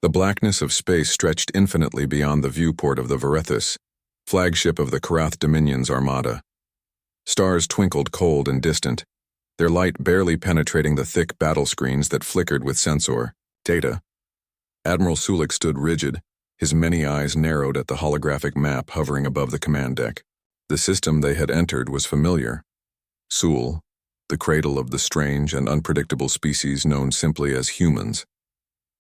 The blackness of space stretched infinitely beyond the viewport of the Varethus, flagship of the Karath Dominion's Armada. Stars twinkled cold and distant, their light barely penetrating the thick battle screens that flickered with sensor data. Admiral Sulik stood rigid, his many eyes narrowed at the holographic map hovering above the command deck. The system they had entered was familiar. Sul, the cradle of the strange and unpredictable species known simply as humans.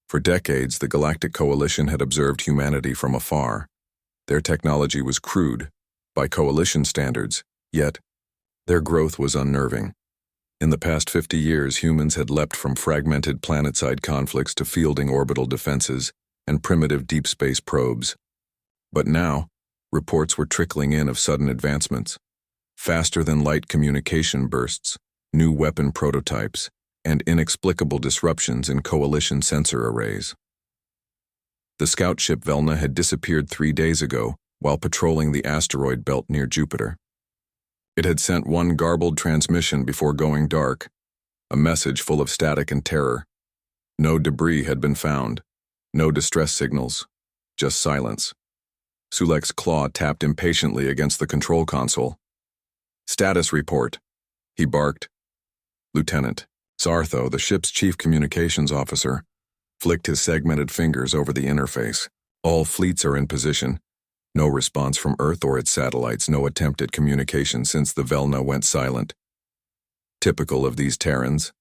For decades, the Galactic Coalition had observed humanity from afar. Their technology was crude, by Coalition standards, yet their growth was unnerving. In the past 50 years, humans had leapt from fragmented planetside conflicts to fielding orbital defenses and primitive deep space probes. But now, reports were trickling in of sudden advancements. Faster-than-light communication bursts, new weapon prototypes, and inexplicable disruptions in Coalition sensor arrays. The scout ship Velna had disappeared 3 days ago while patrolling the asteroid belt near Jupiter. It had sent one garbled transmission before going dark, a message full of static and terror. No debris had been found, no distress signals, just silence. Sulek's claw tapped impatiently against the control console. "Status report," he barked. Lieutenant Zartho, the ship's chief communications officer, flicked his segmented fingers over the interface. "All fleets are in position. No response from Earth or its satellites, no attempt at communication since the Velna went silent." "Typical of these Terrans,"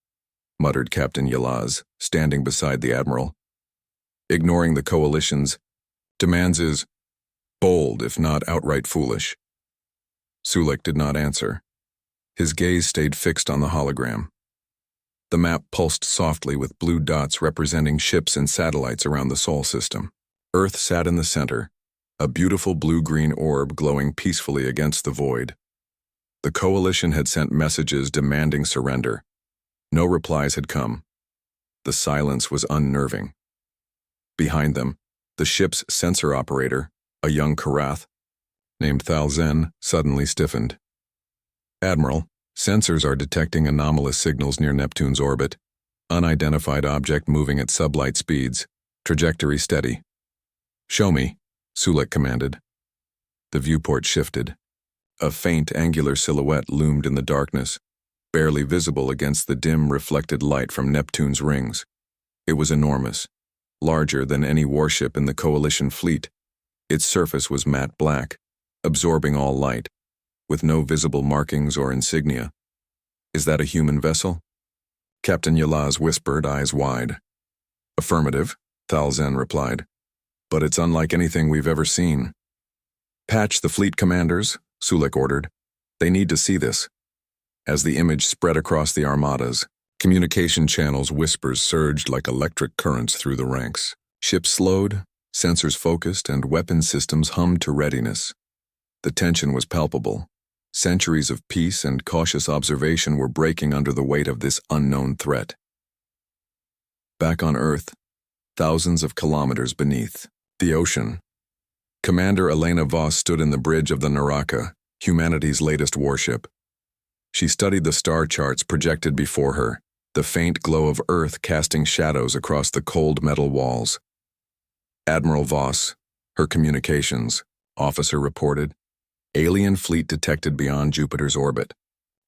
muttered Captain Yalaz, standing beside the Admiral. "Ignoring the Coalition's demands is bold, if not outright foolish." Sulik did not answer. His gaze stayed fixed on the hologram. The map pulsed softly with blue dots representing ships and satellites around the Sol system. Earth sat in the center, a beautiful blue-green orb glowing peacefully against the void. The Coalition had sent messages demanding surrender. No replies had come. The silence was unnerving. Behind them, the ship's sensor operator, a young Karath, named Thalzen, suddenly stiffened. "Admiral, sensors are detecting anomalous signals near Neptune's orbit. Unidentified object moving at sublight speeds. Trajectory steady." "Show me," Sulik commanded. The viewport shifted. A faint angular silhouette loomed in the darkness, barely visible against the dim reflected light from Neptune's rings. It was enormous, larger than any warship in the Coalition fleet. Its surface was matte black, absorbing all light, with no visible markings or insignia. "Is that a human vessel?" Captain Yalaz whispered, eyes wide. "Affirmative," Thalzen replied. "But it's unlike anything we've ever seen." "Patch the fleet commanders," Sulik ordered. "They need to see this." As the image spread across the armadas, communication channels whispers surged like electric currents through the ranks. Ships slowed, sensors focused, and weapon systems hummed to readiness. The tension was palpable. Centuries of peace and cautious observation were breaking under the weight of this unknown threat. Back on Earth, thousands of kilometers beneath, the ocean, Commander Elena Voss stood in the bridge of the Naraka, humanity's latest warship. She studied the star charts projected before her, the faint glow of Earth casting shadows across the cold metal walls. "Admiral Voss, her communications," officer reported. "Alien fleet detected beyond Jupiter's orbit.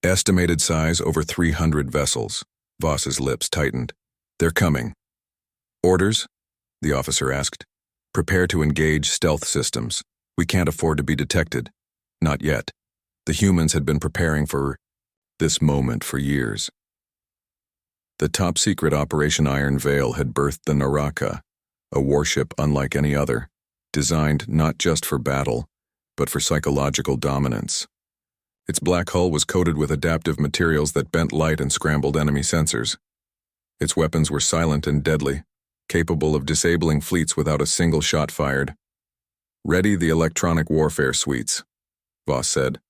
Estimated size over 300 vessels." Voss's lips tightened. "They're coming." "Orders?" the officer asked. "Prepare to engage stealth systems. We can't afford to be detected." "Not yet." The humans had been preparing for this moment for years. The top-secret Operation Iron Veil had birthed the Naraka, a warship unlike any other, designed not just for battle, but for psychological dominance. Its black hull was coated with adaptive materials that bent light and scrambled enemy sensors. Its weapons were silent and deadly, capable of disabling fleets without a single shot fired. "Ready the electronic warfare suites," Voss said.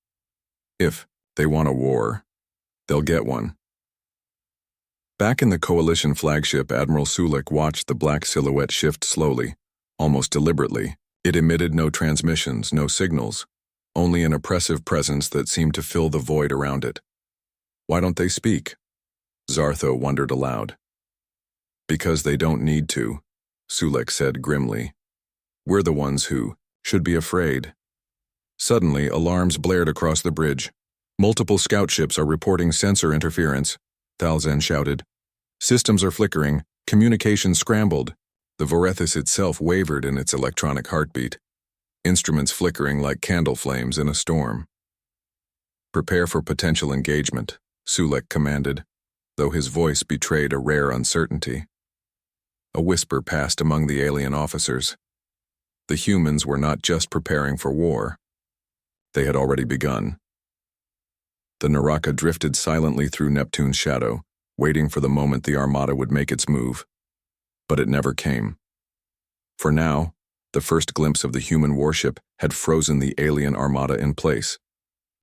"If they want a war, they'll get one." Back in the Coalition flagship, Admiral Sulik watched the black silhouette shift slowly, almost deliberately. It emitted no transmissions, no signals, only an oppressive presence that seemed to fill the void around it. "Why don't they speak?" Zartho wondered aloud. "Because they don't need to," Sulek said grimly. We're the ones who should be afraid. Suddenly, alarms blared across the bridge. Multiple scout ships are reporting sensor interference, Thalzen shouted. Systems are flickering, communications scrambled. The Vorethis itself wavered in its electronic heartbeat, instruments flickering like candle flames in a storm. Prepare for potential engagement, Sulek commanded, though his voice betrayed a rare uncertainty. A whisper passed among the alien officers. The humans were not just preparing for war. They had already begun. The Naraka drifted silently through Neptune's shadow, waiting for the moment the Armada would make its move. But it never came. For now, the first glimpse of the human warship had frozen the alien Armada in place,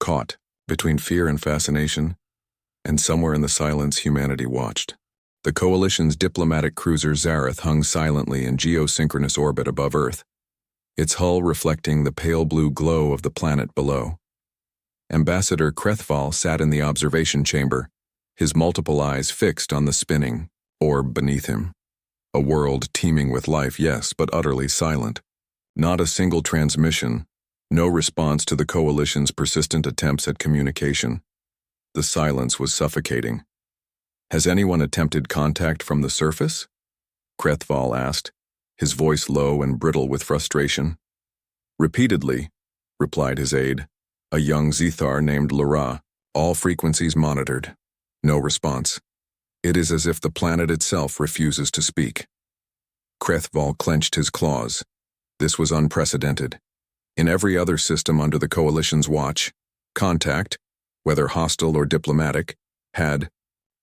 caught between fear and fascination, and somewhere in the silence humanity watched. The Coalition's diplomatic cruiser Zareth hung silently in geosynchronous orbit above Earth, its hull reflecting the pale blue glow of the planet below. Ambassador Krethval sat in the observation chamber, his multiple eyes fixed on the spinning orb beneath him. A world teeming with life, yes, but utterly silent. Not a single transmission, no response to the Coalition's persistent attempts at communication. The silence was suffocating. Has anyone attempted contact from the surface? Krethval asked, his voice low and brittle with frustration. Repeatedly, replied his aide, a young Zethar named Lara, all frequencies monitored. No response. It is as if the planet itself refuses to speak. Krethval clenched his claws. This was unprecedented. In every other system under the Coalition's watch, contact, whether hostile or diplomatic, had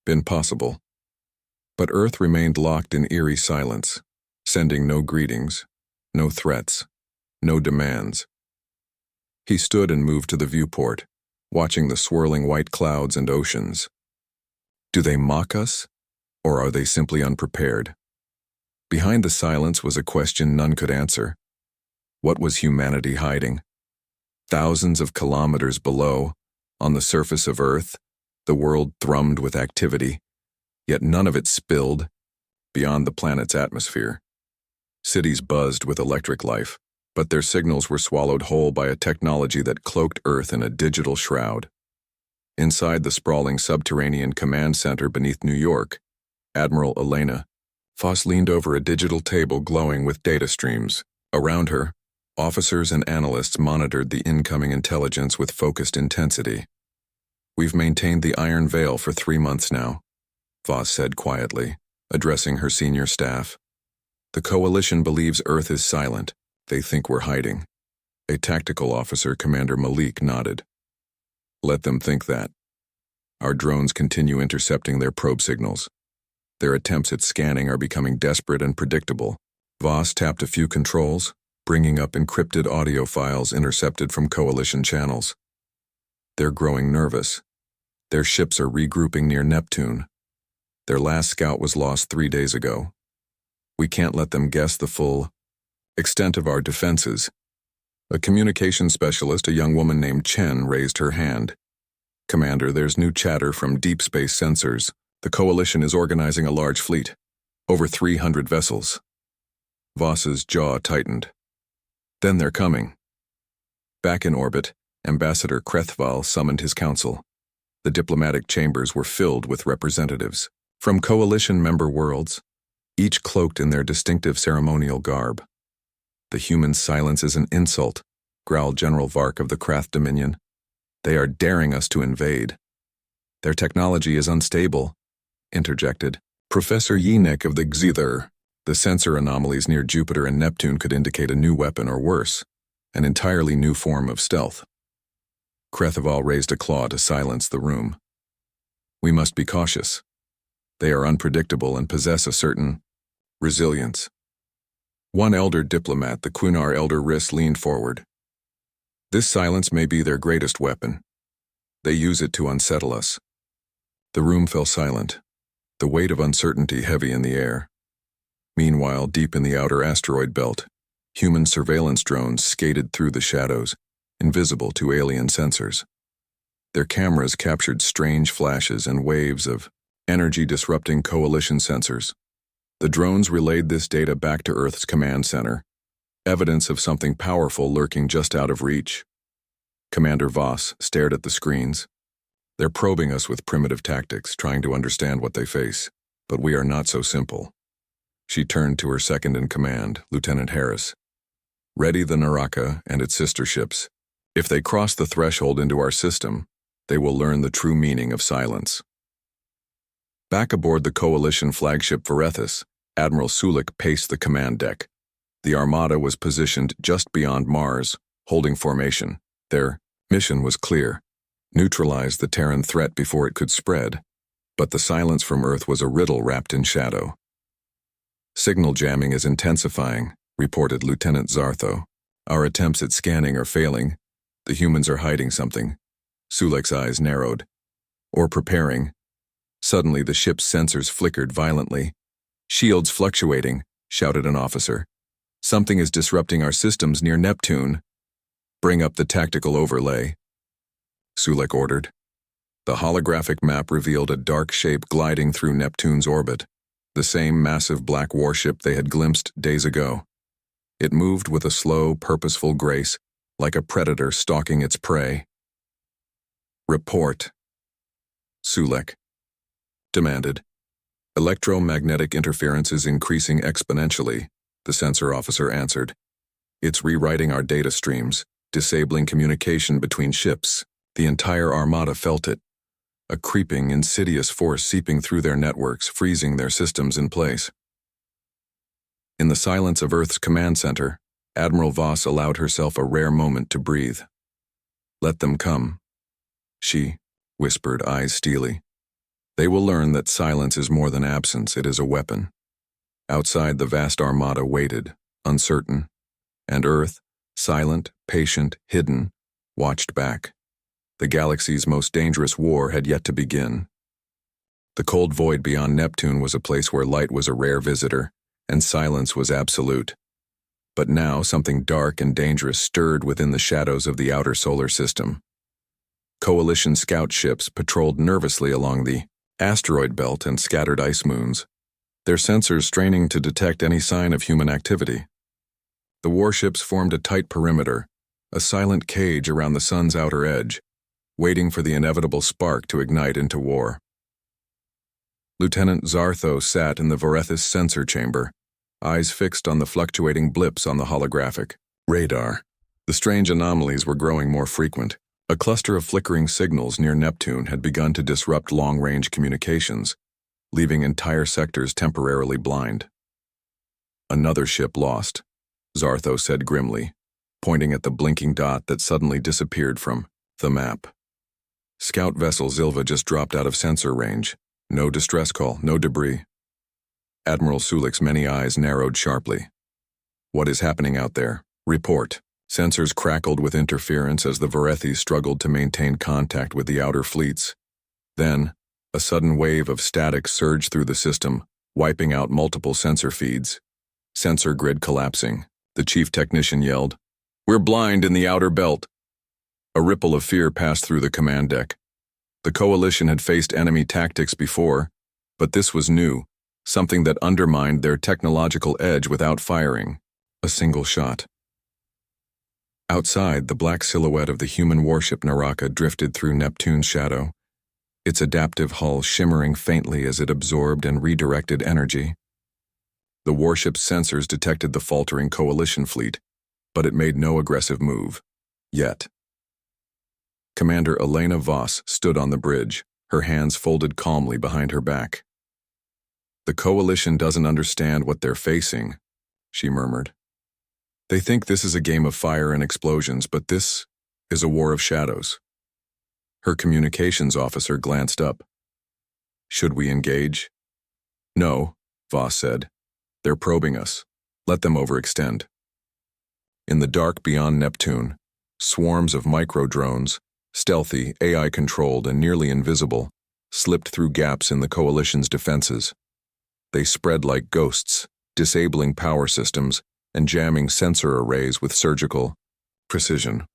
been possible. But Earth remained locked in eerie silence, sending no greetings, no threats, no demands. He stood and moved to the viewport, watching the swirling white clouds and oceans. Do they mock us, or are they simply unprepared? Behind the silence was a question none could answer. What was humanity hiding? Thousands of kilometers below, on the surface of Earth, the world thrummed with activity, yet none of it spilled beyond the planet's atmosphere. Cities buzzed with electric life, but their signals were swallowed whole by a technology that cloaked Earth in a digital shroud. Inside the sprawling subterranean command center beneath New York, Admiral Elena Foss leaned over a digital table glowing with data streams. Around her, officers and analysts monitored the incoming intelligence with focused intensity. We've maintained the Iron Veil for 3 months now, Foss said quietly, addressing her senior staff. The Coalition believes Earth is silent. They think we're hiding. A tactical officer, Commander Malik, nodded. Let them think that. Our drones continue intercepting their probe signals. Their attempts at scanning are becoming desperate and predictable. Voss tapped a few controls, bringing up encrypted audio files intercepted from Coalition channels. They're growing nervous. Their ships are regrouping near Neptune. Their last scout was lost 3 days ago. We can't let them guess the full extent of our defenses. A communications specialist, a young woman named Chen, raised her hand. Commander, there's new chatter from deep space sensors. The Coalition is organizing a large fleet. Over 300 vessels. Voss's jaw tightened. Then they're coming. Back in orbit, Ambassador Krethval summoned his council. The diplomatic chambers were filled with representatives from Coalition member worlds, each cloaked in their distinctive ceremonial garb. The human silence is an insult, growled General Vark of the Krath Dominion. They are daring us to invade. Their technology is unstable, interjected Professor Yinek of the Xether. The sensor anomalies near Jupiter and Neptune could indicate a new weapon or worse, an entirely new form of stealth. Krethval raised a claw to silence the room. We must be cautious. They are unpredictable and possess a certain resilience. One elder diplomat, the Qunar Elder Riss, leaned forward. This silence may be their greatest weapon. They use it to unsettle us. The room fell silent, the weight of uncertainty heavy in the air. Meanwhile, deep in the outer asteroid belt, human surveillance drones skated through the shadows, invisible to alien sensors. Their cameras captured strange flashes and waves of energy-disrupting Coalition sensors. The drones relayed this data back to Earth's command center, evidence of something powerful lurking just out of reach. Commander Voss stared at the screens. They're probing us with primitive tactics, trying to understand what they face, but we are not so simple. She turned to her second-in-command, Lieutenant Harris. Ready the Naraka and its sister ships. If they cross the threshold into our system, they will learn the true meaning of silence. Back aboard the Coalition flagship Verethus, Admiral Sulik paced the command deck. The Armada was positioned just beyond Mars, holding formation. Their mission was clear: neutralize the Terran threat before it could spread. But the silence from Earth was a riddle wrapped in shadow. Signal jamming is intensifying, reported Lieutenant Zartho. Our attempts at scanning are failing. The humans are hiding something. Sulik's eyes narrowed. Or preparing. Suddenly the ship's sensors flickered violently. Shields fluctuating, shouted an officer. Something is disrupting our systems near Neptune. Bring up the tactical overlay, Sulik ordered. The holographic map revealed a dark shape gliding through Neptune's orbit, the same massive black warship they had glimpsed days ago. It moved with a slow, purposeful grace, like a predator stalking its prey. Report, Sulik demanded. Electromagnetic interference is increasing exponentially, the sensor officer answered. It's rewriting our data streams, disabling communication between ships. The entire Armada felt it. A creeping, insidious force seeping through their networks, freezing their systems in place. In the silence of Earth's command center, Admiral Voss allowed herself a rare moment to breathe. Let them come, she whispered, eyes steely. They will learn that silence is more than absence, it is a weapon. Outside, the vast Armada waited, uncertain, and Earth, silent, patient, hidden, watched back. The galaxy's most dangerous war had yet to begin. The cold void beyond Neptune was a place where light was a rare visitor, and silence was absolute. But now something dark and dangerous stirred within the shadows of the outer solar system. Coalition scout ships patrolled nervously along the asteroid belt and scattered ice moons, their sensors straining to detect any sign of human activity. The warships formed a tight perimeter, a silent cage around the sun's outer edge, waiting for the inevitable spark to ignite into war. Lieutenant Zartho sat in the Verethus sensor chamber, eyes fixed on the fluctuating blips on the holographic radar. The strange anomalies were growing more frequent. A cluster of flickering signals near Neptune had begun to disrupt long-range communications, leaving entire sectors temporarily blind. Another ship lost, Zartho said grimly, pointing at the blinking dot that suddenly disappeared from the map. Scout vessel Zilva just dropped out of sensor range. No distress call, no debris. Admiral Sulik's many eyes narrowed sharply. What is happening out there? Report. Sensors crackled with interference as the Verethis struggled to maintain contact with the outer fleets. Then, a sudden wave of static surged through the system, wiping out multiple sensor feeds. Sensor grid collapsing. The chief technician yelled, "We're blind in the outer belt." A ripple of fear passed through the command deck. The Coalition had faced enemy tactics before, but this was new, something that undermined their technological edge without firing a single shot. Outside, the black silhouette of the human warship Naraka drifted through Neptune's shadow, its adaptive hull shimmering faintly as it absorbed and redirected energy. The warship's sensors detected the faltering Coalition fleet, but it made no aggressive move. Yet. Commander Elena Voss stood on the bridge, her hands folded calmly behind her back. The Coalition doesn't understand what they're facing, she murmured. They think this is a game of fire and explosions, but this is a war of shadows. Her communications officer glanced up. Should we engage? No, Voss said. They're probing us. Let them overextend. In the dark beyond Neptune, swarms of micro-drones, stealthy, AI-controlled, and nearly invisible, slipped through gaps in the Coalition's defenses. They spread like ghosts, disabling power systems and jamming sensor arrays with surgical precision.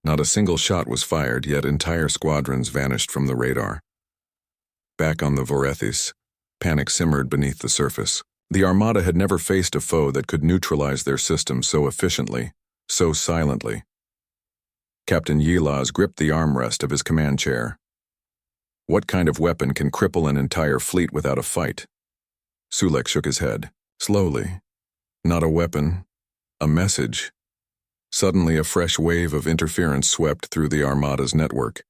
Not a single shot was fired, yet entire squadrons vanished from the radar. Back on the Verethis, panic simmered beneath the surface. The Armada had never faced a foe that could neutralize their system so efficiently, so silently. Captain Yilaz gripped the armrest of his command chair. What kind of weapon can cripple an entire fleet without a fight? Sulek shook his head, slowly. Not a weapon, a message. Suddenly a fresh wave of interference swept through the Armada's network,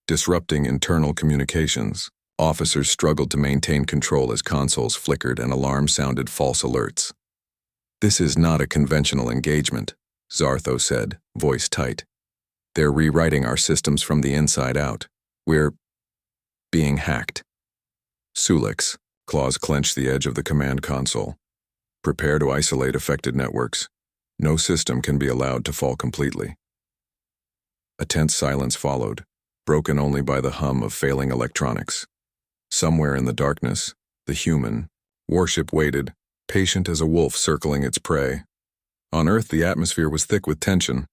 disrupting internal communications. Officers struggled to maintain control as consoles flickered and alarms sounded false alerts. "This is not a conventional engagement," Zartho said, voice tight. "They're rewriting our systems from the inside out. We're being hacked." Sulek's claws clenched the edge of the command console. "Prepare to isolate affected networks. No system can be allowed to fall completely." A tense silence followed, broken only by the hum of failing electronics. Somewhere in the darkness, the human Warship waited, patient as a wolf circling its prey. On Earth, the atmosphere was thick with tension.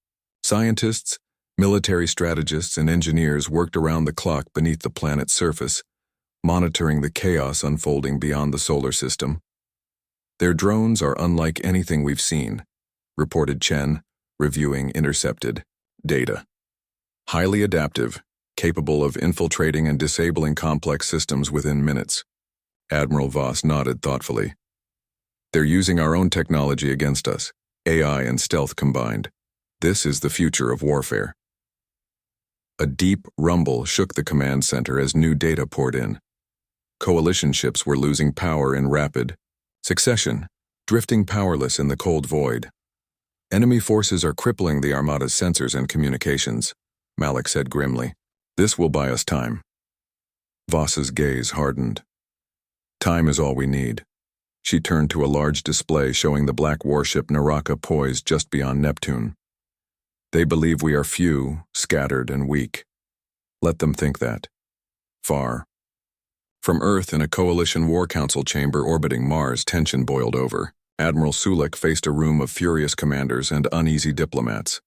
Scientists, military strategists, and engineers worked around the clock beneath the planet's surface, monitoring the chaos unfolding beyond the solar system. "Their drones are unlike anything we've seen," reported Chen, reviewing intercepted data. "Highly adaptive, capable of infiltrating and disabling complex systems within minutes." Admiral Voss nodded thoughtfully. "They're using our own technology against us, AI and stealth combined. This is the future of warfare." A deep rumble shook the command center as new data poured in. Coalition ships were losing power in rapid succession, drifting powerless in the cold void. "Enemy forces are crippling the Armada's sensors and communications," Malik said grimly. "This will buy us time." Voss's gaze hardened. "Time is all we need." She turned to a large display showing the black warship Naraka poised just beyond Neptune. "They believe we are few, scattered, and weak. Let them think that. Far from Earth, in a coalition war council chamber orbiting Mars, tension boiled over. Admiral Sulek faced a room of furious commanders and uneasy diplomats.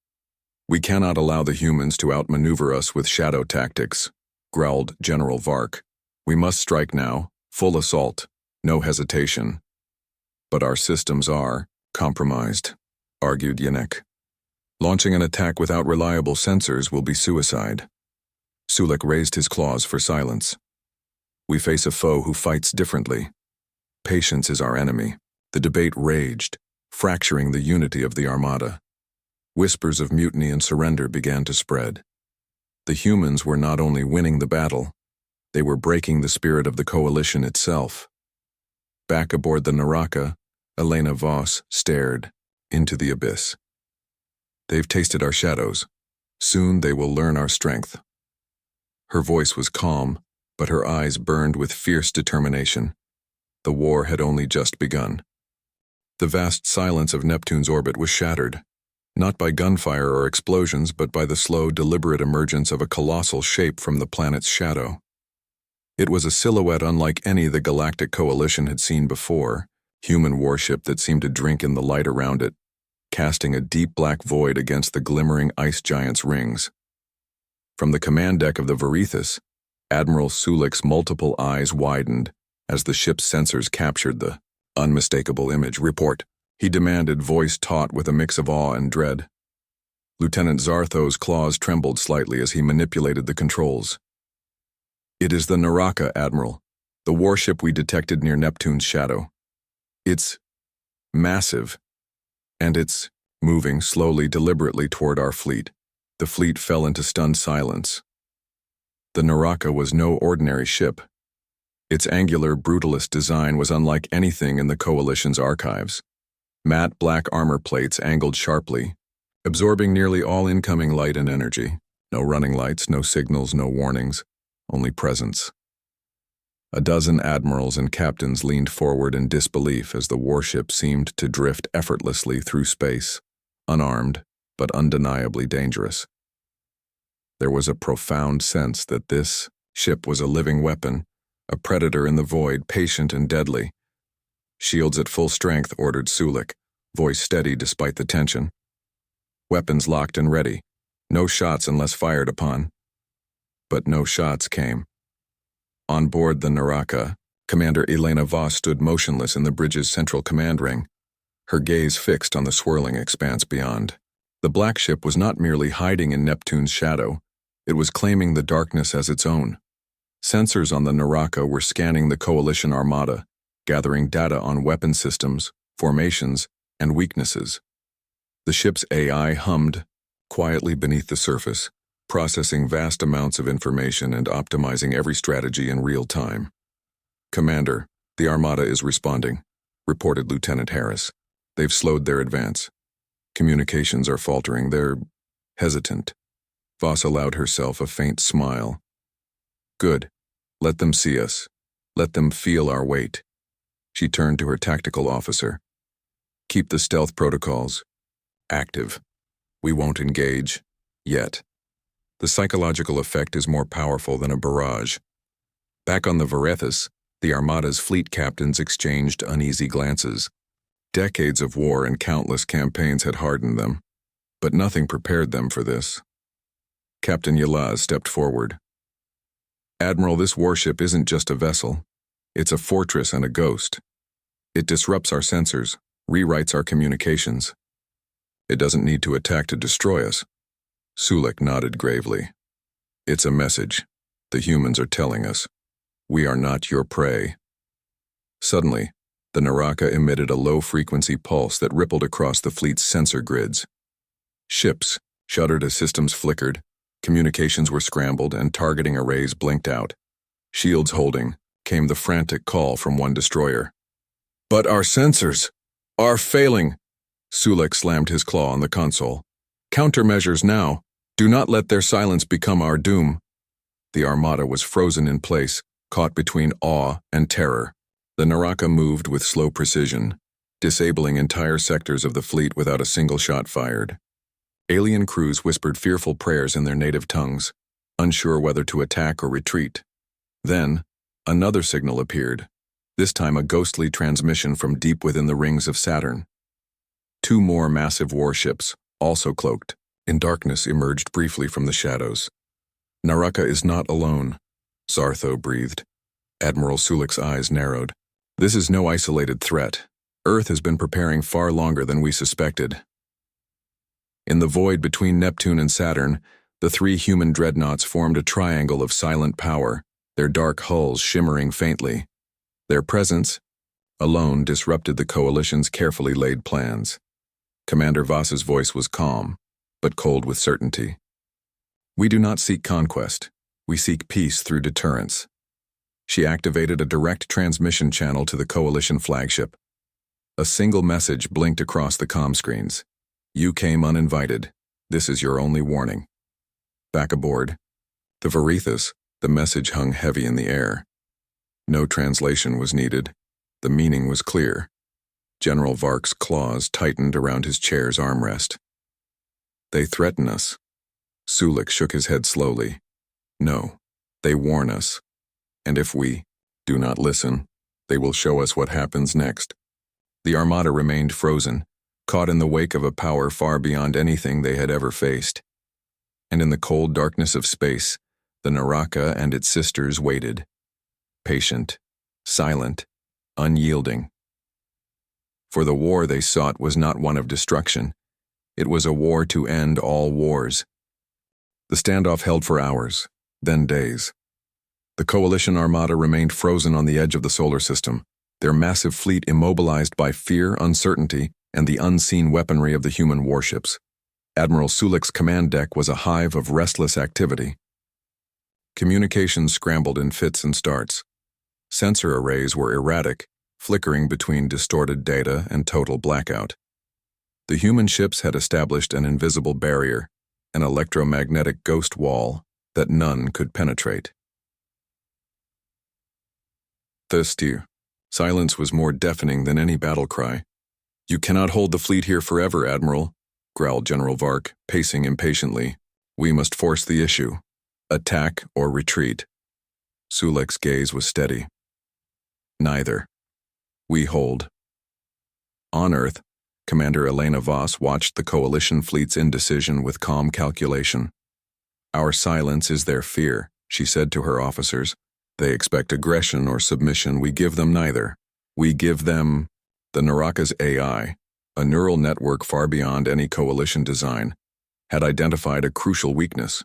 "We cannot allow the humans to outmaneuver us with shadow tactics," growled General Vark. "We must strike now, full assault, no hesitation." "But our systems are compromised," argued Yanek. "Launching an attack without reliable sensors will be suicide." Sulek raised his claws for silence. "We face a foe who fights differently. Patience is our enemy." The debate raged, fracturing the unity of the Armada. Whispers of mutiny and surrender began to spread. The humans were not only winning the battle, they were breaking the spirit of the coalition itself. Back aboard the Naraka, Elena Voss stared into the abyss. "They've tasted our shadows. Soon they will learn our strength." Her voice was calm, but her eyes burned with fierce determination. The war had only just begun. The vast silence of Neptune's orbit was shattered, not by gunfire or explosions, but by the slow, deliberate emergence of a colossal shape from the planet's shadow. It was a silhouette unlike any the Galactic Coalition had seen before, human warship that seemed to drink in the light around it, casting a deep black void against the glimmering ice giant's rings. From the command deck of the Varethus, Admiral Sulek's multiple eyes widened as the ship's sensors captured the unmistakable image. "Report," he demanded, voice taut with a mix of awe and dread. Lieutenant Zartho's claws trembled slightly as he manipulated the controls. "It is the Naraka, Admiral, the warship we detected near Neptune's shadow. It's massive, and it's moving slowly, deliberately toward our fleet." The fleet fell into stunned silence. The Naraka was no ordinary ship. Its angular, brutalist design was unlike anything in the Coalition's archives. Matte black armor plates angled sharply, absorbing nearly all incoming light and energy. No running lights, no signals, no warnings, only presence. A dozen admirals and captains leaned forward in disbelief as the warship seemed to drift effortlessly through space, unarmed but undeniably dangerous. There was a profound sense that this ship was a living weapon, a predator in the void, patient and deadly. "Shields at full strength," ordered Sulek, voice steady despite the tension. Weapons locked and ready. No shots unless fired upon. But no shots came. On board the Naraka, Commander Elena Voss stood motionless in the bridge's central command ring, her gaze fixed on the swirling expanse beyond. The black ship was not merely hiding in Neptune's shadow, it was claiming the darkness as its own. Sensors on the Naraka were scanning the Coalition Armada, gathering data on weapon systems, formations, and weaknesses. The ship's AI hummed quietly beneath the surface, processing vast amounts of information and optimizing every strategy in real time. "Commander, the Armada is responding," reported Lieutenant Harris. "They've slowed their advance. Communications are faltering. They're hesitant." Voss allowed herself a faint smile. "Good. Let them see us. Let them feel our weight." She turned to her tactical officer. "Keep the stealth protocols active. We won't engage. Yet. The psychological effect is more powerful than a barrage." Back on the Verethus, the Armada's fleet captains exchanged uneasy glances. Decades of war and countless campaigns had hardened them, but nothing prepared them for this. Captain Yilaz stepped forward. "Admiral, this warship isn't just a vessel. It's a fortress and a ghost. It disrupts our sensors, rewrites our communications. It doesn't need to attack to destroy us." Sulik nodded gravely. "It's a message. The humans are telling us. We are not your prey." Suddenly, the Naraka emitted a low-frequency pulse that rippled across the fleet's sensor grids. Ships shuddered as systems flickered, communications were scrambled, and targeting arrays blinked out. Shields holding, came the frantic call from one destroyer. "But our sensors are failing!" Sulik slammed his claw on the console. "Countermeasures now. Do not let their silence become our doom." The Armada was frozen in place, caught between awe and terror. The Naraka moved with slow precision, disabling entire sectors of the fleet without a single shot fired. Alien crews whispered fearful prayers in their native tongues, unsure whether to attack or retreat. Then, another signal appeared, this time a ghostly transmission from deep within the rings of Saturn. Two more massive warships, also cloaked, in darkness emerged briefly from the shadows. "Naraka is not alone," Zartho breathed. Admiral Sulik's eyes narrowed. "This is no isolated threat. Earth has been preparing far longer than we suspected." In the void between Neptune and Saturn, the three human dreadnoughts formed a triangle of silent power, their dark hulls shimmering faintly. Their presence, alone, disrupted the Coalition's carefully laid plans. Commander Voss's voice was calm, but cold with certainty. "We do not seek conquest. We seek peace through deterrence." She activated a direct transmission channel to the Coalition flagship. A single message blinked across the comm screens. "You came uninvited. This is your only warning." Back aboard the Verethus, the message hung heavy in the air. No translation was needed. The meaning was clear. General Vark's claws tightened around his chair's armrest. "They threaten us." Sulik shook his head slowly. "No, they warn us. And if we do not listen, they will show us what happens next." The Armada remained frozen, caught in the wake of a power far beyond anything they had ever faced. And in the cold darkness of space, the Naraka and its sisters waited. Patient, silent, unyielding. For the war they sought was not one of destruction. It was a war to end all wars. The standoff held for hours, then days. The Coalition Armada remained frozen on the edge of the solar system, their massive fleet immobilized by fear, uncertainty, and the unseen weaponry of the human warships. Admiral Sulik's command deck was a hive of restless activity. Communications scrambled in fits and starts. Sensor arrays were erratic, flickering between distorted data and total blackout. The human ships had established an invisible barrier, an electromagnetic ghost wall that none could penetrate. Thirsty. Silence was more deafening than any battle cry. "You cannot hold the fleet here forever, Admiral," growled General Vark, pacing impatiently. "We must force the issue. Attack or retreat." Sulik's gaze was steady. "Neither. We hold." On Earth, Commander Elena Voss watched the Coalition fleet's indecision with calm calculation. "Our silence is their fear," she said to her officers. They expect aggression or submission. We give them neither. We give them the Naraka's AI, a neural network far beyond any coalition design, had identified a crucial weakness: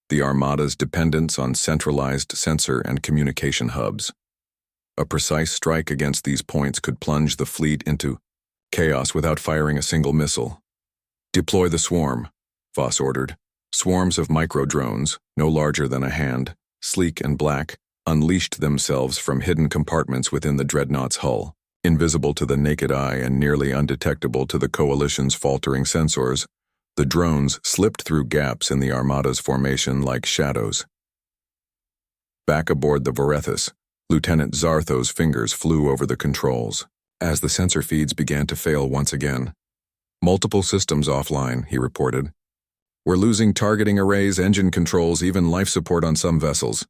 the Armada's dependence on centralized sensor and communication hubs. A precise strike against these points could plunge the fleet into chaos without firing a single missile. "Deploy the swarm," Voss ordered. Swarms of micro-drones, no larger than a hand, sleek and black, unleashed themselves from hidden compartments within the dreadnought's hull. Invisible to the naked eye and nearly undetectable to the Coalition's faltering sensors, the drones slipped through gaps in the Armada's formation like shadows. Back aboard the Varethus, Lieutenant Zartho's fingers flew over the controls as the sensor feeds began to fail once again. "Multiple systems offline," he reported. "We're losing targeting arrays, engine controls, even life support on some vessels."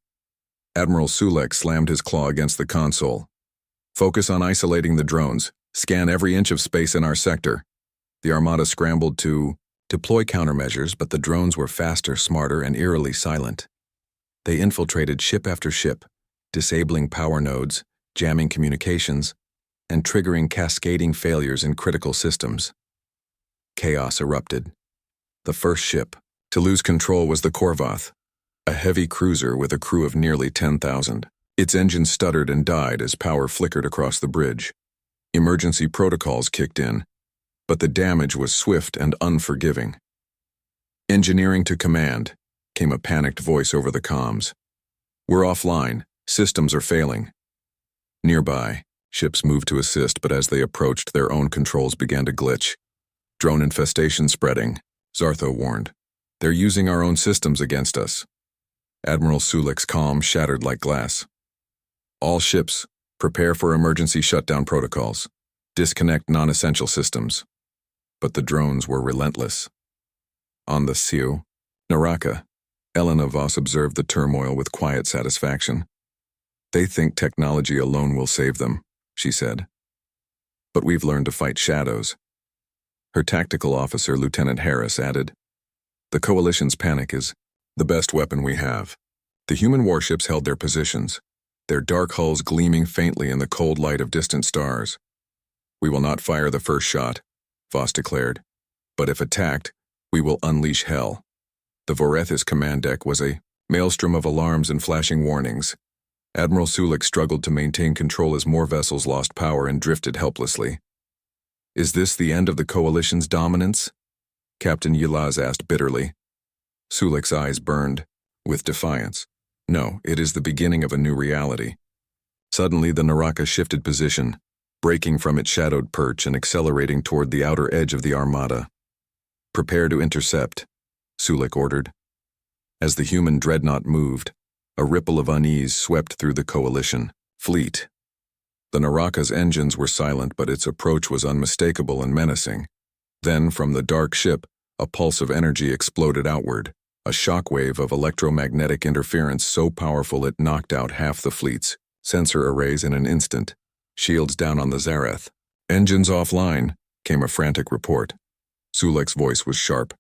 Admiral Sulek slammed his claw against the console. "Focus on isolating the drones. Scan every inch of space in our sector." The Armada scrambled to deploy countermeasures, but the drones were faster, smarter, and eerily silent. They infiltrated ship after ship, disabling power nodes, jamming communications, and triggering cascading failures in critical systems. Chaos erupted. The first ship to lose control was the Korvath, a heavy cruiser with a crew of nearly 10,000. Its engine stuttered and died as power flickered across the bridge. Emergency protocols kicked in, but the damage was swift and unforgiving. "Engineering to command," came a panicked voice over the comms. "We're offline. Systems are failing." Nearby, ships moved to assist, but as they approached, their own controls began to glitch. "Drone infestation spreading," Zartho warned. "They're using our own systems against us." Admiral Sulek's calm shattered like glass. "All ships, prepare for emergency shutdown protocols. Disconnect non-essential systems." But the drones were relentless. On the Siu, Naraka, Elena Voss observed the turmoil with quiet satisfaction. "They think technology alone will save them," she said. "But we've learned to fight shadows." Her tactical officer, Lieutenant Harris, added, "The Coalition's panic is the best weapon we have." The human warships held their positions, their dark hulls gleaming faintly in the cold light of distant stars. "We will not fire the first shot," Voss declared. "But if attacked, we will unleash hell." The Varethus command deck was a maelstrom of alarms and flashing warnings. Admiral Sulek struggled to maintain control as more vessels lost power and drifted helplessly. "Is this the end of the Coalition's dominance?" Captain Yilaz asked bitterly. Sulek's eyes burned with defiance. "No, it is the beginning of a new reality." Suddenly, the Naraka shifted position, breaking from its shadowed perch and accelerating toward the outer edge of the Armada. "Prepare to intercept," Sulek ordered. As the human dreadnought moved, a ripple of unease swept through the Coalition fleet. The Naraka's engines were silent, but its approach was unmistakable and menacing. Then, from the dark ship, a pulse of energy exploded outward, a shockwave of electromagnetic interference so powerful it knocked out half the fleet's sensor arrays in an instant. Shields down on the Zareth. "Engines offline," came a frantic report. Sulek's voice was sharp.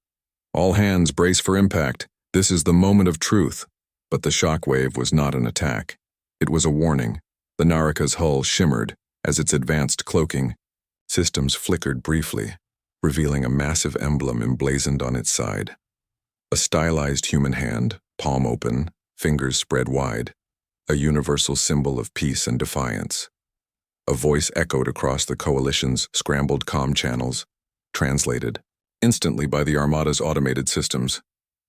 "All hands brace for impact. This is the moment of truth." But the shockwave was not an attack. It was a warning. The Naraka's hull shimmered as its advanced cloaking systems flickered briefly, revealing a massive emblem emblazoned on its side. A stylized human hand, palm open, fingers spread wide, a universal symbol of peace and defiance. A voice echoed across the Coalition's scrambled comm channels, translated instantly by the Armada's automated systems.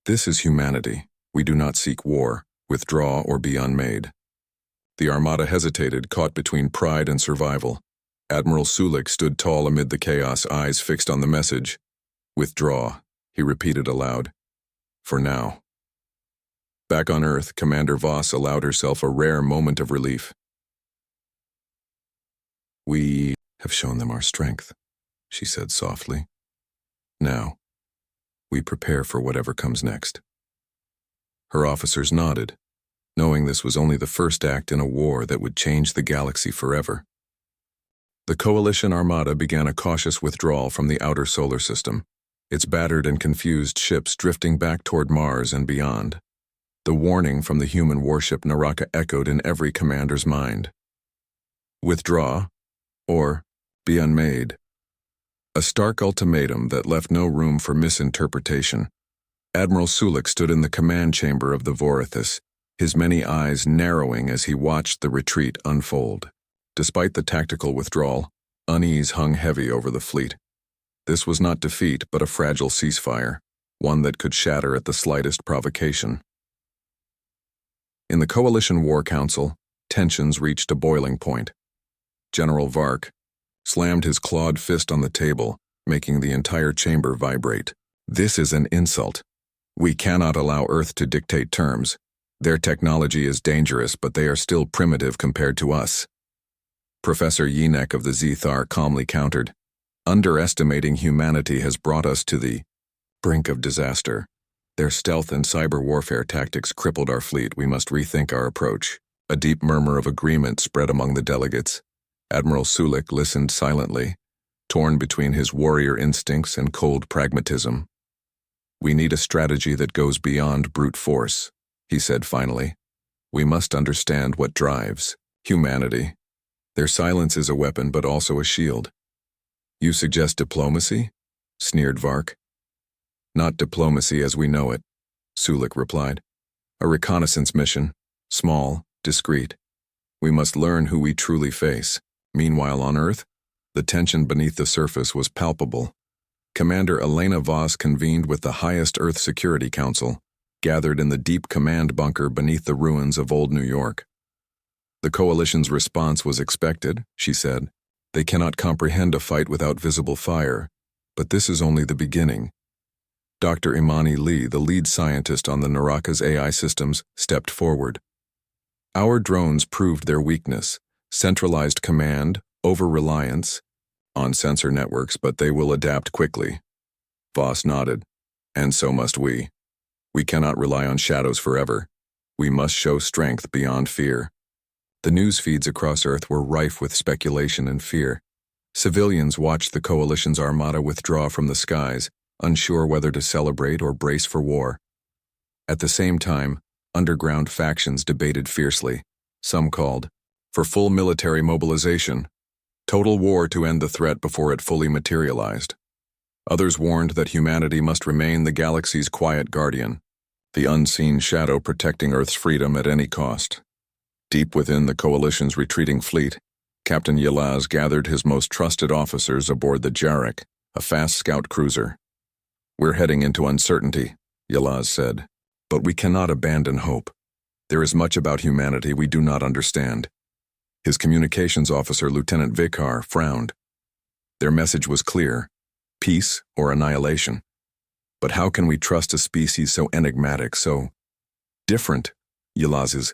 "This is humanity. We do not seek war, withdraw, or be unmade." The Armada hesitated, caught between pride and survival. Admiral Sulek stood tall amid the chaos, eyes fixed on the message. "Withdraw," he repeated aloud. "For now." Back on Earth, Commander Voss allowed herself a rare moment of relief. "We have shown them our strength," she said softly. "Now, we prepare for whatever comes next." Her officers nodded, knowing this was only the first act in a war that would change the galaxy forever. The Coalition Armada began a cautious withdrawal from the outer solar system, its battered and confused ships drifting back toward Mars and beyond. The warning from the human warship Naraka echoed in every commander's mind. Withdraw, or be unmade. A stark ultimatum that left no room for misinterpretation. Admiral Sulik stood in the command chamber of the Vorithis, his many eyes narrowing as he watched the retreat unfold. Despite the tactical withdrawal, unease hung heavy over the fleet. This was not defeat, but a fragile ceasefire, one that could shatter at the slightest provocation. In the Coalition War Council, tensions reached a boiling point. General Vark slammed his clawed fist on the table, making the entire chamber vibrate. This is an insult. We cannot allow Earth to dictate terms. Their technology is dangerous, but they are still primitive compared to us. Professor Yinek of the Zethar calmly countered. Underestimating humanity has brought us to the brink of disaster. Their stealth and cyber warfare tactics crippled our fleet. We must rethink our approach. A deep murmur of agreement spread among the delegates. Admiral Sulik listened silently, torn between his warrior instincts and cold pragmatism. We need a strategy that goes beyond brute force, he said finally. We must understand what drives humanity. Their silence is a weapon, but also a shield. You suggest diplomacy? Sneered Vark. Not diplomacy as we know it, Sulik replied. A reconnaissance mission, small, discreet. We must learn who we truly face. Meanwhile on Earth, the tension beneath the surface was palpable. Commander Elena Voss convened with the highest Earth Security Council, gathered in the deep command bunker beneath the ruins of Old New York. The Coalition's response was expected, she said. They cannot comprehend a fight without visible fire, but this is only the beginning. Dr. Imani Lee, the lead scientist on the Naraka's AI systems, stepped forward. Our drones proved their weakness, centralized command, over-reliance on sensor networks, but they will adapt quickly. Voss nodded. And so must we. We cannot rely on shadows forever. We must show strength beyond fear. The news feeds across Earth were rife with speculation and fear. Civilians watched the Coalition's Armada withdraw from the skies, unsure whether to celebrate or brace for war. At the same time, underground factions debated fiercely. Some called for full military mobilization, total war to end the threat before it fully materialized. Others warned that humanity must remain the galaxy's quiet guardian, the unseen shadow protecting Earth's freedom at any cost. Deep within the Coalition's retreating fleet, Captain Yilaz gathered his most trusted officers aboard the Jarek, a fast scout cruiser. We're heading into uncertainty, Yilaz said, but we cannot abandon hope. There is much about humanity we do not understand. His communications officer, Lieutenant Vikar, frowned. Their message was clear: peace or annihilation. But how can we trust a species so enigmatic, so different? Yilaz's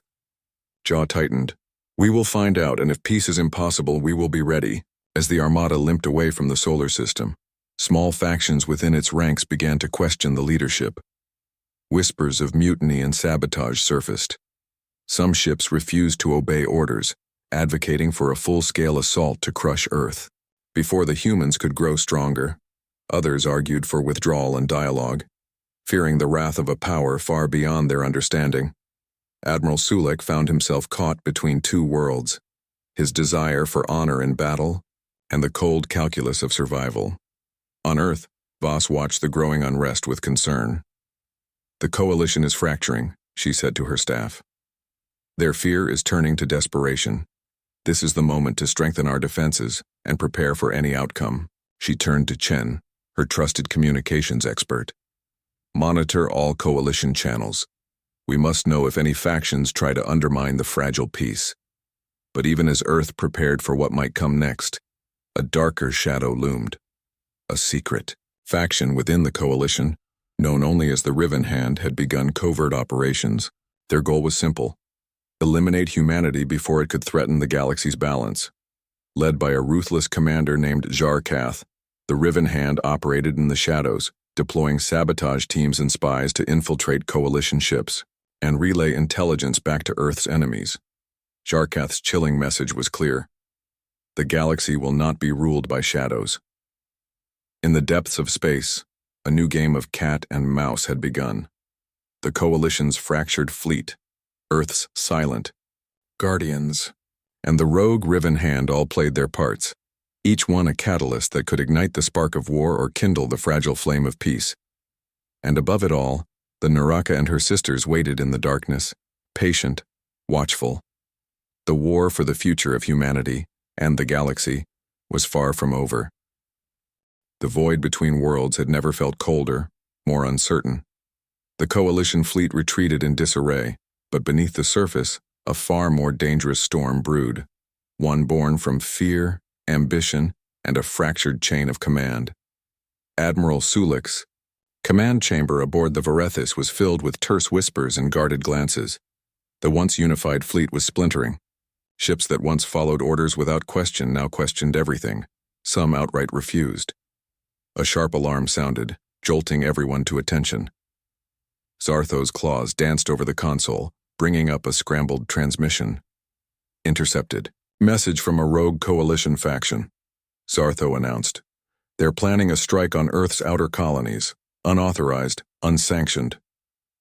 jaw tightened. We will find out, and if peace is impossible, we will be ready. As the Armada limped away from the solar system, small factions within its ranks began to question the leadership. Whispers of mutiny and sabotage surfaced. Some ships refused to obey orders, advocating for a full-scale assault to crush Earth. Before the humans could grow stronger, others argued for withdrawal and dialogue, fearing the wrath of a power far beyond their understanding. Admiral Sulik found himself caught between two worlds, his desire for honor in battle and the cold calculus of survival. On Earth, Voss watched the growing unrest with concern. The Coalition is fracturing, she said to her staff. Their fear is turning to desperation. This is the moment to strengthen our defenses and prepare for any outcome. She turned to Chen, her trusted communications expert. Monitor all Coalition channels. We must know if any factions try to undermine the fragile peace. But even as Earth prepared for what might come next, a darker shadow loomed. A secret faction within the Coalition, known only as the Riven Hand, had begun covert operations. Their goal was simple: eliminate humanity before it could threaten the galaxy's balance. Led by a ruthless commander named Jarkath, the Riven Hand operated in the shadows, deploying sabotage teams and spies to infiltrate Coalition ships and relay intelligence back to Earth's enemies. Jarkath's chilling message was clear: the galaxy will not be ruled by shadows. In the depths of space, a new game of cat and mouse had begun. The Coalition's fractured fleet, Earth's silent guardians, and the rogue Riven Hand all played their parts, each one a catalyst that could ignite the spark of war or kindle the fragile flame of peace. And above it all, the Naraka and her sisters waited in the darkness, patient, watchful. The war for the future of humanity and the galaxy was far from over. The void between worlds had never felt colder, more uncertain. The Coalition fleet retreated in disarray, but beneath the surface, a far more dangerous storm brewed, one born from fear, ambition, and a fractured chain of command. Admiral Sulik's command chamber aboard the Verethis was filled with terse whispers and guarded glances. The once unified fleet was splintering. Ships that once followed orders without question now questioned everything. Some outright refused. A sharp alarm sounded, jolting everyone to attention. Zartho's claws danced over the console, bringing up a scrambled transmission. Intercepted. Message from a rogue Coalition faction. Zartho announced. They're planning a strike on Earth's outer colonies, unauthorized, unsanctioned.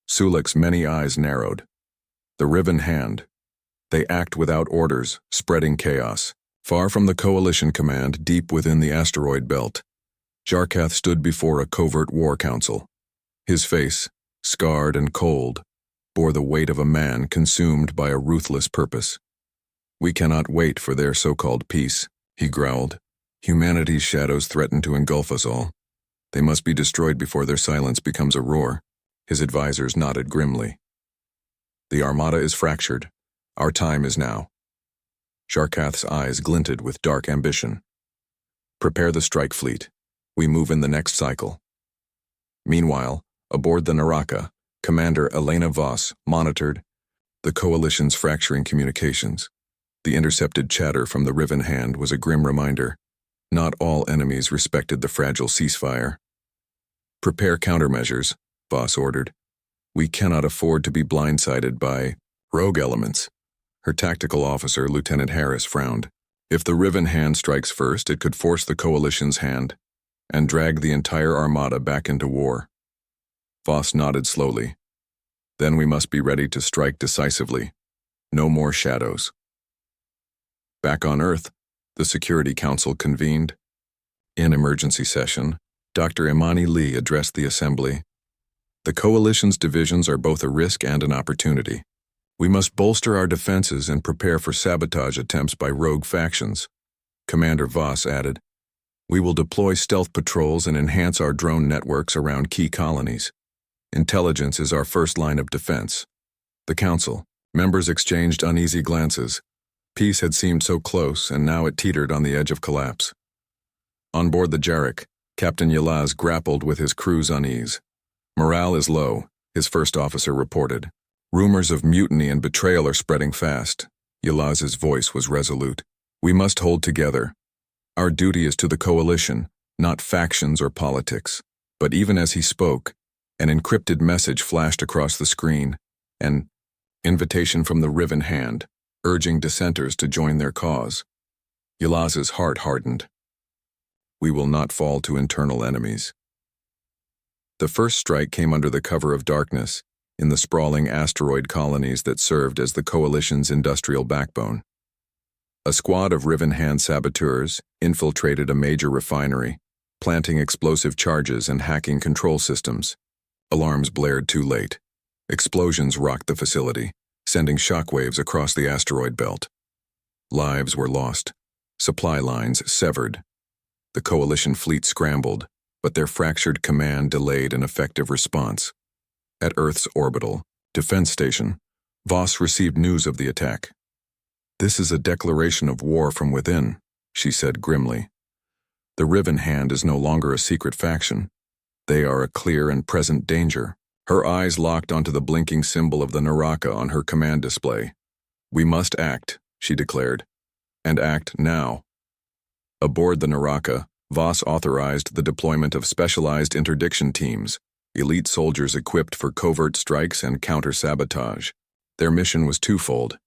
Sulik's many eyes narrowed. The Riven Hand. They act without orders, spreading chaos. Far from the Coalition command, deep within the asteroid belt, Jarkath stood before a covert war council. His face, scarred and cold, bore the weight of a man consumed by a ruthless purpose. We cannot wait for their so-called peace, he growled. Humanity's shadows threaten to engulf us all. They must be destroyed before their silence becomes a roar. His advisors nodded grimly. The Armada is fractured. Our time is now. Jarkath's eyes glinted with dark ambition. Prepare the strike fleet. We move in the next cycle. Meanwhile, aboard the Naraka, Commander Elena Voss monitored the Coalition's fracturing communications. The intercepted chatter from the Riven Hand was a grim reminder. Not all enemies respected the fragile ceasefire. Prepare countermeasures, Voss ordered. We cannot afford to be blindsided by rogue elements. Her tactical officer, Lieutenant Harris, frowned. If the Riven Hand strikes first, it could force the Coalition's hand and drag the entire Armada back into war. Voss nodded slowly. Then we must be ready to strike decisively. No more shadows. Back on Earth, the Security Council convened. In emergency session, Dr. Imani Lee addressed the assembly. The Coalition's divisions are both a risk and an opportunity. We must bolster our defenses and prepare for sabotage attempts by rogue factions. Commander Voss added, we will deploy stealth patrols and enhance our drone networks around key colonies. Intelligence is our first line of defense. The Council, members exchanged uneasy glances. Peace had seemed so close, and now it teetered on the edge of collapse. On board the Jarek, Captain Yilaz grappled with his crew's unease. Morale is low, his first officer reported. Rumors of mutiny and betrayal are spreading fast. Yilaz's voice was resolute. We must hold together. Our duty is to the Coalition, not factions or politics. But even as he spoke, an encrypted message flashed across the screen, an invitation from the Riven Hand, urging dissenters to join their cause. Yilaz's heart hardened. We will not fall to internal enemies. The first strike came under the cover of darkness, in the sprawling asteroid colonies that served as the Coalition's industrial backbone. A squad of Riven Hand saboteurs infiltrated a major refinery, planting explosive charges and hacking control systems. Alarms blared too late. Explosions rocked the facility, sending shockwaves across the asteroid belt. Lives were lost, supply lines severed. The Coalition fleet scrambled, but their fractured command delayed an effective response. At Earth's orbital defense station, Voss received news of the attack. This is a declaration of war from within, she said grimly. The Riven Hand is no longer a secret faction. They are a clear and present danger. Her eyes locked onto the blinking symbol of the Naraka on her command display. We must act, she declared, and act now. Aboard the Naraka, Voss authorized the deployment of specialized interdiction teams, elite soldiers equipped for covert strikes and counter-sabotage. Their mission was twofold.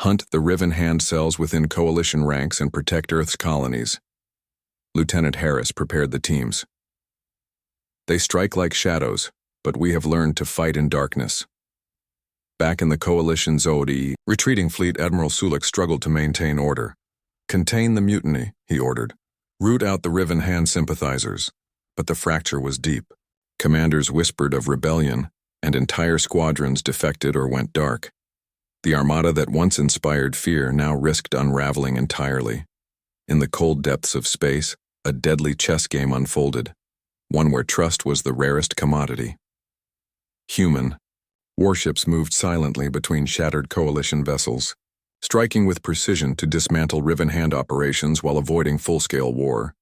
Hunt the Riven Hand cells within Coalition ranks and protect Earth's colonies. Lieutenant Harris prepared the teams. They strike like shadows, but we have learned to fight in darkness. Back in the Coalition's retreating fleet, Admiral Sulik struggled to maintain order. Contain the mutiny, he ordered. Root out the Riven Hand sympathizers. But the fracture was deep. Commanders whispered of rebellion, and entire squadrons defected or went dark. The Armada that once inspired fear now risked unraveling entirely. In the cold depths of space, a deadly chess game unfolded, one where trust was the rarest commodity. Human. Warships moved silently between shattered Coalition vessels, striking with precision to dismantle Riven Hand operations while avoiding full-scale war.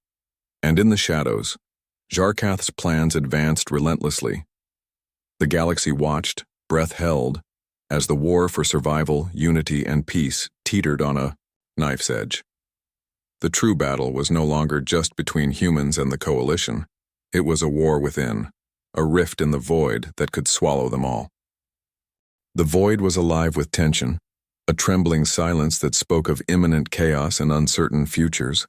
And in the shadows, Jarkath's plans advanced relentlessly. The galaxy watched, breath held, as the war for survival, unity, and peace teetered on a knife's edge. The true battle was no longer just between humans and the Coalition. It was a war within, a rift in the void that could swallow them all. The void was alive with tension, a trembling silence that spoke of imminent chaos and uncertain futures.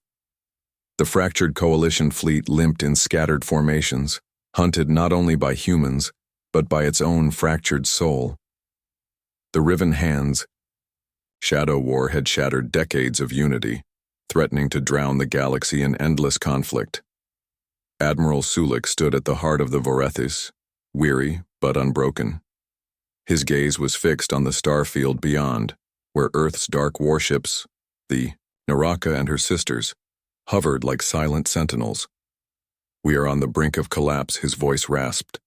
The fractured Coalition fleet limped in scattered formations, hunted not only by humans, but by its own fractured soul. The Riven Hands. Shadow War had shattered decades of unity, threatening to drown the galaxy in endless conflict. Admiral Sulik stood at the heart of the Vorethis, weary but unbroken. His gaze was fixed on the starfield beyond, where Earth's dark warships, the Naraka and her sisters, hovered like silent sentinels. "We are on the brink of collapse," his voice rasped.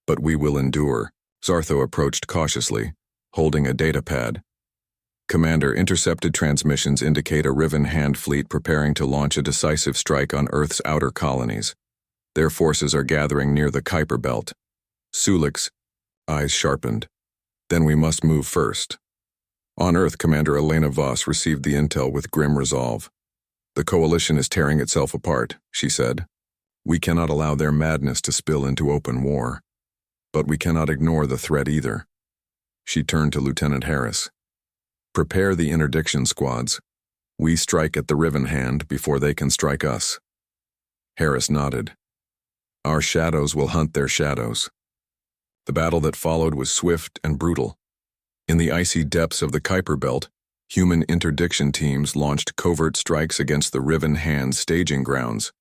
"But we will endure." Zartho approached cautiously, holding a datapad. "Commander, intercepted transmissions indicate a Riven Hand fleet preparing to launch a decisive strike on Earth's outer colonies. Their forces are gathering near the Kuiper Belt." Sulik's eyes sharpened. "Then we must move first." On Earth, Commander Elena Voss received the intel with grim resolve. "The Coalition is tearing itself apart," she said. "We cannot allow their madness to spill into open war. But we cannot ignore the threat either." She turned to Lieutenant Harris. "Prepare the interdiction squads. We strike at the Riven Hand before they can strike us." Harris nodded. "Our shadows will hunt their shadows." The battle that followed was swift and brutal. In the icy depths of the Kuiper Belt, human interdiction teams launched covert strikes against the Riven Hand staging grounds.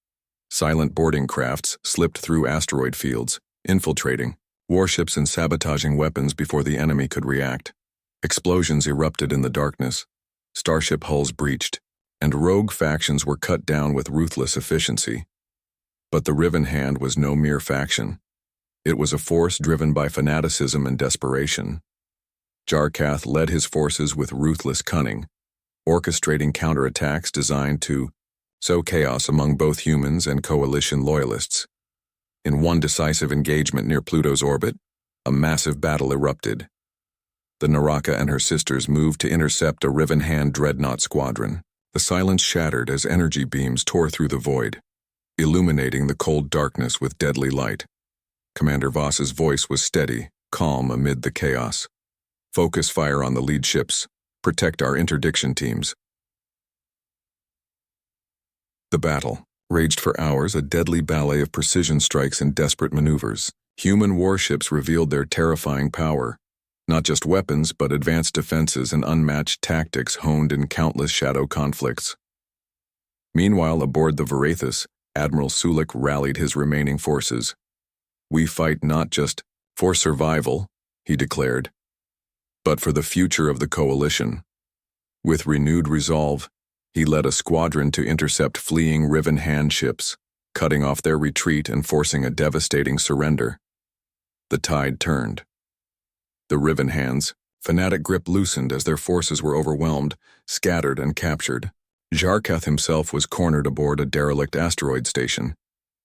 Silent boarding crafts slipped through asteroid fields, infiltrating warships and sabotaging weapons before the enemy could react. Explosions erupted in the darkness, starship hulls breached, and rogue factions were cut down with ruthless efficiency. But the Riven Hand was no mere faction. It was a force driven by fanaticism and desperation. Jarkath led his forces with ruthless cunning, orchestrating counterattacks designed to sow chaos among both humans and Coalition loyalists. In one decisive engagement near Pluto's orbit, a massive battle erupted. The Naraka and her sisters moved to intercept a Riven Hand dreadnought squadron. The silence shattered as energy beams tore through the void, illuminating the cold darkness with deadly light. Commander Voss's voice was steady, calm amid the chaos. "Focus fire on the lead ships. Protect our interdiction teams." The battle raged for hours, a deadly ballet of precision strikes and desperate maneuvers. Human warships revealed their terrifying power. Not just weapons, but advanced defenses and unmatched tactics honed in countless shadow conflicts. Meanwhile, aboard the Vorethis, Admiral Sulik rallied his remaining forces. "We fight not just for survival," he declared, "but for the future of the Coalition." With renewed resolve, he led a squadron to intercept fleeing Riven Hand ships, cutting off their retreat and forcing a devastating surrender. The tide turned. The Riven Hands' fanatic grip loosened as their forces were overwhelmed, scattered, and captured. Jarkath himself was cornered aboard a derelict asteroid station,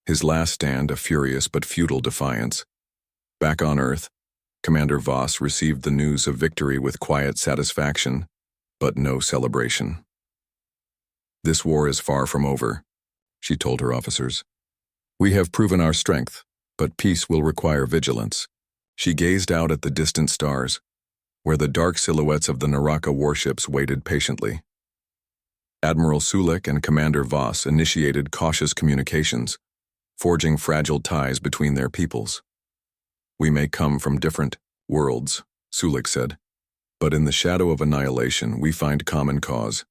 his last stand a furious but futile defiance. Back on Earth, Commander Voss received the news of victory with quiet satisfaction, but no celebration. "This war is far from over," she told her officers. "We have proven our strength, but peace will require vigilance." She gazed out at the distant stars, where the dark silhouettes of the Naraka warships waited patiently. Admiral Sulik and Commander Voss initiated cautious communications, forging fragile ties between their peoples. We may come from different worlds, Sulik said, but in the shadow of annihilation we find common cause.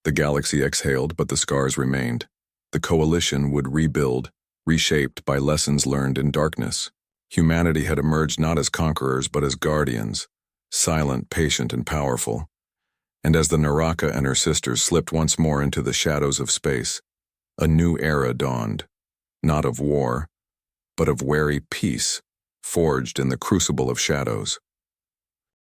The galaxy exhaled, but the scars remained. The coalition would rebuild, reshaped by lessons learned in darkness. Humanity had emerged not as conquerors but as guardians, silent, patient, and powerful. And as the Naraka and her sisters slipped once more into the shadows of space, a new era dawned, not of war, but of wary peace, forged in the crucible of shadows.